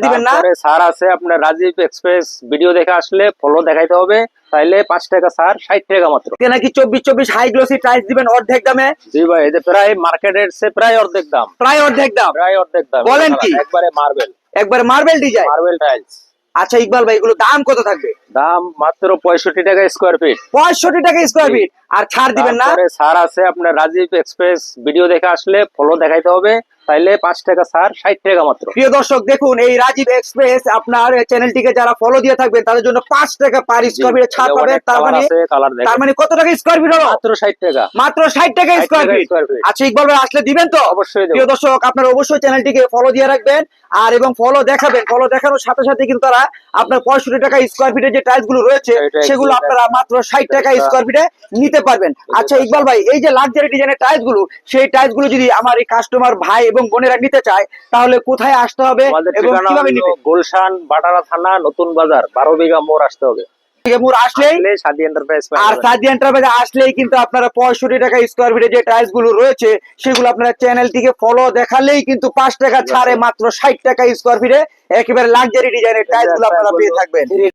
দিবেন না? স্যার আছে আপনার রাজীব এক্সপ্রেস ভিডিও দেখে আসলে ফলো দেখাইতে হবে, তাইলে 5 টাকা স্যার 60 টাকা মাত্র। নাকি 24 হাই গ্লোসি টাইলস দিবেন অর্ধেক দামে? জি ভাই, এটা প্রায় মার্কেটের চেয়ে প্রায় অর্ধেক দাম। প্রায় অর্ধেক দাম? প্রায় অর্ধেক দাম। বলেন কি? একবারে মার্বেল। একবার মার্বেল ডিজাইন, মার্বেল টাইলস। আচ্ছা ইকবাল ভাই, এগুলো দাম কত থাকবে? দাম মাত্র 65 টাকা স্কয়ার ফিট। 65 টাকা স্কয়ার ফিট। আর ছাড় দিবেন না? স্যার আছে আপনার রাজীব এক্সপ্রেস ভিডিও দেখে আসলে ফলো দেখাইতে হবে, তাইলে 5 টাকা স্যার 60 টাকা মাত্র। প্রিয় দর্শক দেখুন, এই রাজীব এক্সপ্রেস আপনার চ্যানেলটিকে যারা ফলো দিয়ে থাকবেন তাদের জন্য 5 টাকা পার স্কয়ার ফিটে ছাড় পাবেন। তার মানে কত টাকা স্কয়ার ফিট হলো? মাত্র 60 টাকা। মাত্র 60 টাকা স্কয়ার ফিট। আচ্ছা ইকবাল ভাই, আসলে দিবেন তো? অবশ্যই দেব। প্রিয় দর্শক, আপনারা অবশ্যই চ্যানেলটিকে ফলো দিয়ে রাখবেন আর এবং ফলো দেখাবেন। ফলো দেখানোর সাথে সাথে কিন্তু তারা আপনার 65 টাকা স্কয়ার ফিটের যে টাইলস গুলো রয়েছে সেগুলো আপনারা মাত্র 60 টাকা স্কয়ার ফিটে নিতে পারবেন। আচ্ছা ইকবাল ভাই, এই যে লাক্সারি ডিজাইনের টাইলস গুলো, সেই টাইলস গুলো যদি আমার এই কাস্টমার ভাই এবং বোনেরা নিতে চায় তাহলে কোথায় আসতে হবে এবং কিভাবে নিবে? গুলশান বাটারা থানা, নতুন বাজার, 12 বিঘা মোড় আসতে হবে। আসলেই সাদি এন্টারপ্রাইজ। আর সাদি এন্টারপ্রাইজে আসলেই কিন্তু আপনারা 65 টাকা স্কয়ার ফিটে যে টাইলস গুলো রয়েছে সেগুলো আপনারা চ্যানেলটিকে ফলো দেখালেই কিন্তু 5 টাকা ছাড়ে মাত্র 60 টাকা স্কয়ার ফিটে একেবারে লাক্সারি ডিজাইনের টাইলস গুলো আপনারা পেয়ে থাকবেন।